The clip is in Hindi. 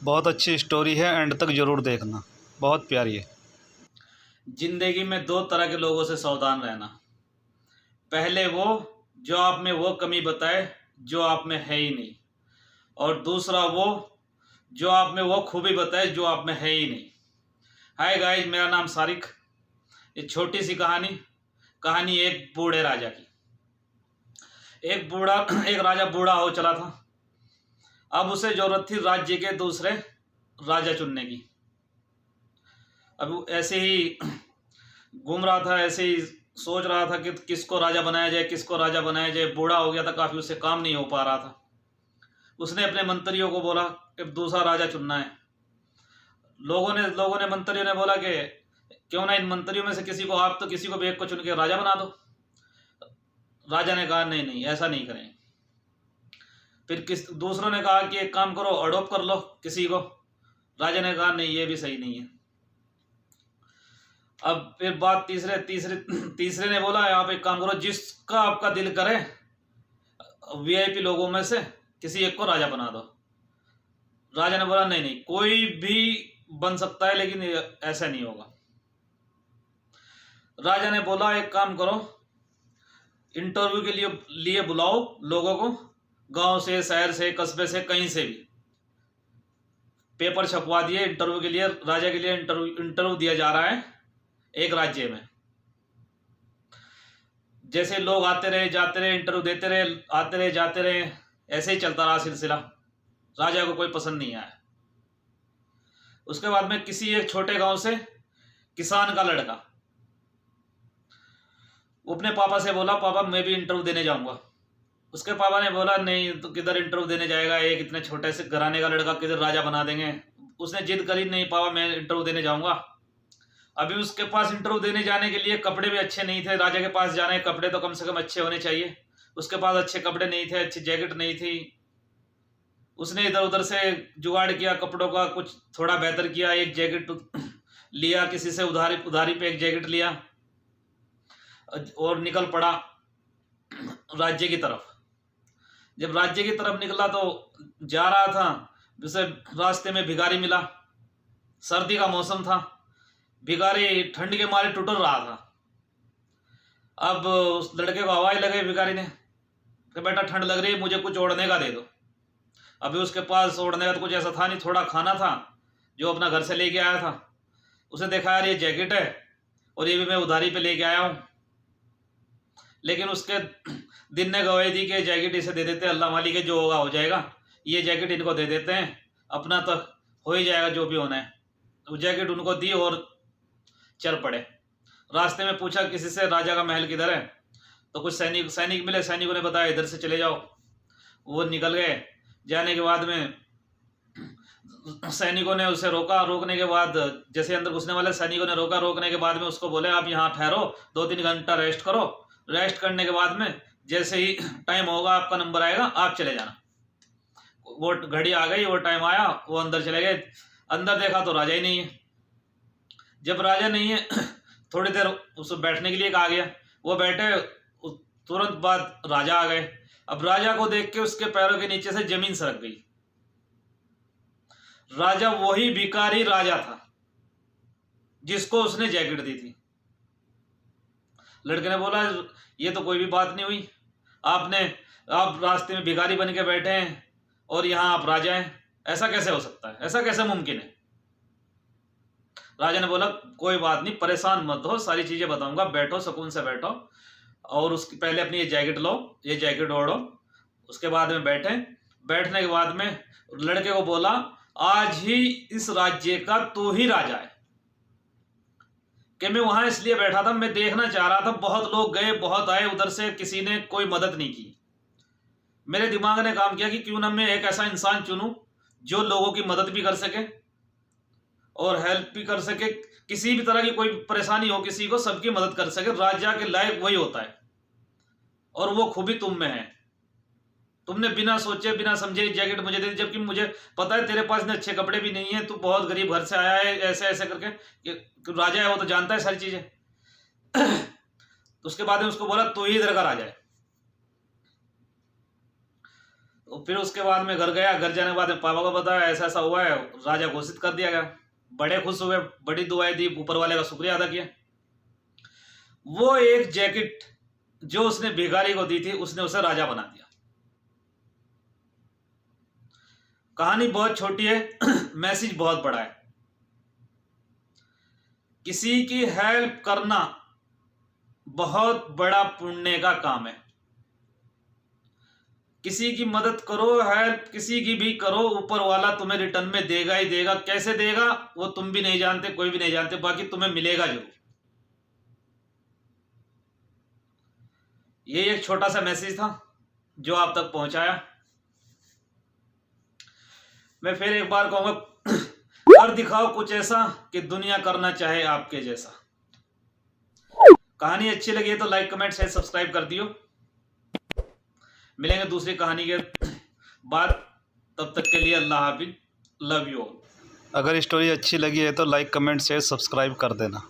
बहुत अच्छी स्टोरी है, एंड तक ज़रूर देखना, बहुत प्यारी है। जिंदगी में दो तरह के लोगों से सावधान रहना। पहले वो जो आप में वो कमी बताए जो आप में है ही नहीं, और दूसरा वो जो आप में वो खूबी बताए जो आप में है ही नहीं। हाय गाइस, मेरा नाम सारिक। ये छोटी सी कहानी कहानी एक बूढ़े राजा की। एक राजा बूढ़ा हो चला था। अब उसे जरूरत थी राज्य के दूसरे राजा चुनने की। अब ऐसे ही घूम रहा था, ऐसे ही सोच रहा था कि किसको राजा बनाया जाए, किसको राजा बनाया जाए। बूढ़ा हो गया था काफी, उससे काम नहीं हो पा रहा था। उसने अपने मंत्रियों को बोला कि दूसरा राजा चुनना है। लोगों ने मंत्रियों ने बोला कि क्यों ना इन मंत्रियों में से किसी को, आप तो किसी को भी एक को चुन के राजा बना दो। राजा ने कहा नहीं नहीं, ऐसा नहीं करें। फिर दूसरों ने कहा कि एक काम करो, अडॉप्ट कर लो किसी को। राजा ने कहा नहीं, ये भी सही नहीं है। अब फिर बात तीसरे तीसरे तीसरे ने बोला आप एक काम करो, जिसका आपका दिल करे वीआईपी लोगों में से किसी एक को राजा बना दो। राजा ने बोला नहीं नहीं, कोई भी बन सकता है लेकिन ऐसा नहीं होगा। राजा ने बोला एक काम करो, इंटरव्यू के लिए बुलाओ लोगों को, गांव से, शहर से, कस्बे से, कहीं से भी। पेपर छपवा दिए इंटरव्यू के लिए। राजा के लिए इंटरव्यू दिया जा रहा है एक राज्य में। जैसे लोग आते रहे जाते रहे, इंटरव्यू देते रहे, आते रहे जाते रहे, ऐसे ही चलता रहा सिलसिला। राजा को कोई पसंद नहीं आया। उसके बाद में किसी एक छोटे गांव से किसान का लड़का वो अपने पापा से बोला पापा मैं भी इंटरव्यू देने जाऊंगा। उसके पापा ने बोला नहीं, तो किधर इंटरव्यू देने जाएगा, एक इतने छोटे से घराने का लड़का किधर राजा बना देंगे। उसने जिद करी, नहीं पापा मैं इंटरव्यू देने जाऊंगा। अभी उसके पास इंटरव्यू देने जाने के लिए कपड़े भी अच्छे नहीं थे। राजा के पास जाने के कपड़े तो कम से कम अच्छे होने चाहिए। उसके पास अच्छे कपड़े नहीं थे, अच्छी जैकेट नहीं थी। उसने इधर उधर से जुगाड़ किया कपड़ों का, कुछ थोड़ा बेहतर किया। एक जैकेट लिया किसी से, उधारी पे एक जैकेट लिया और निकल पड़ा राज्य की तरफ। जब राज्य की तरफ निकला तो जा रहा था, उसे रास्ते में भिखारी मिला। सर्दी का मौसम था, भिखारी ठंड के मारे टुटर रहा था। अब उस लड़के को हवाई लगे भिखारी ने कि बेटा ठंड लग रही है, मुझे कुछ ओढ़ने का दे दो। अभी उसके पास ओढ़ने का तो कुछ ऐसा था नहीं, थोड़ा खाना था जो अपना घर से लेके आया था। उसे देखा यार ये जैकेट है और ये भी मैं उधारी पे लेके आया हूँ। लेकिन उसके दिन ने गवाही दी कि जैकेट इसे दे देते, अल्लाह मालिक के जो होगा हो जाएगा, ये जैकेट इनको दे देते हैं, अपना तो हो ही जाएगा जो भी होना है। वो जैकेट उनको दी और चल पड़े। रास्ते में पूछा किसी से राजा का महल किधर है, तो कुछ सैनिक मिले। सैनिकों ने बताया इधर से चले जाओ। वो निकल गए। जाने के बाद में सैनिकों ने उसे रोका। रोकने के बाद जैसे अंदर घुसने वाले सैनिकों ने रोका। रोकने के बाद में उसको बोले आप यहाँ ठहरो, 2-3 घंटा रेस्ट करो। रेस्ट करने के बाद में जैसे ही टाइम होगा आपका नंबर आएगा, आप चले जाना। वो घड़ी आ गई, वो टाइम आया, वो अंदर चले गए। अंदर देखा तो राजा ही नहीं है। जब राजा नहीं है थोड़ी देर उसको बैठने के लिए कहा गया, वो बैठे। तुरंत बाद राजा आ गए। अब राजा को देख के उसके पैरों के नीचे से जमीन सरक गई। राजा वही भिखारी राजा था जिसको उसने जैकेट दी थी। लड़के ने बोला ये तो कोई भी बात नहीं हुई, आप रास्ते में भिखारी बन के बैठे हैं और यहाँ आप राजा हैं, ऐसा कैसे हो सकता है, ऐसा कैसे मुमकिन है। राजा ने बोला कोई बात नहीं, परेशान मत हो, सारी चीजें बताऊंगा, बैठो सुकून से बैठो। और उसकी पहले अपनी ये जैकेट लो, ये जैकेट ओढ़ो। उसके बाद में बैठे। बैठने के बाद में लड़के को बोला आज ही इस राज्य का तू ही राजा है। कि मैं वहां इसलिए बैठा था, मैं देखना चाह रहा था, बहुत लोग गए बहुत आए, उधर से किसी ने कोई मदद नहीं की। मेरे दिमाग ने काम किया कि क्यों ना मैं एक ऐसा इंसान चुनूं जो लोगों की मदद भी कर सके और हेल्प भी कर सके। किसी भी तरह की कोई परेशानी हो किसी को, सबकी मदद कर सके। राजा के लायक वही होता है और वो खूबी तुम में है। तुमने बिना सोचे बिना समझे जैकेट मुझे दे दी, जबकि मुझे पता है तेरे पास इतने अच्छे कपड़े भी नहीं है, तू बहुत गरीब घर से आया है, ऐसे ऐसे करके। राजा है वो तो जानता है सारी चीजें। तो उसके बाद में उसको बोला तू ही इधर का राजा है। तो फिर उसके बाद में घर गया, घर जाने के बाद में पापा को बताया ऐसा ऐसा हुआ है, राजा घोषित कर दिया गया। बड़े खुश हुए, बड़ी दुआएं दी, ऊपर वाले का शुक्रिया अदा किया। वो एक जैकेट जो उसने भिखारी को दी थी, उसने उसे राजा बना दिया। कहानी बहुत छोटी है, मैसेज बहुत बड़ा है। किसी की हेल्प करना बहुत बड़ा पुण्य का काम है। किसी की मदद करो, हेल्प किसी की भी करो, ऊपर वाला तुम्हें रिटर्न में देगा ही देगा। कैसे देगा वो तुम भी नहीं जानते, कोई भी नहीं जानते, बाकी तुम्हें मिलेगा जरूर। ये एक छोटा सा मैसेज था जो आप तक पहुंचाया। मैं फिर एक बार कहूंगा, कर दिखाओ कुछ ऐसा कि दुनिया करना चाहे आपके जैसा। कहानी अच्छी लगी है तो लाइक, कमेंट, शेयर, सब्सक्राइब कर दियो। मिलेंगे दूसरी कहानी के बाद, तब तक के लिए अल्लाह हाफिज, लव यू ऑल। अगर स्टोरी अच्छी लगी है तो लाइक, कमेंट, शेयर, सब्सक्राइब कर देना।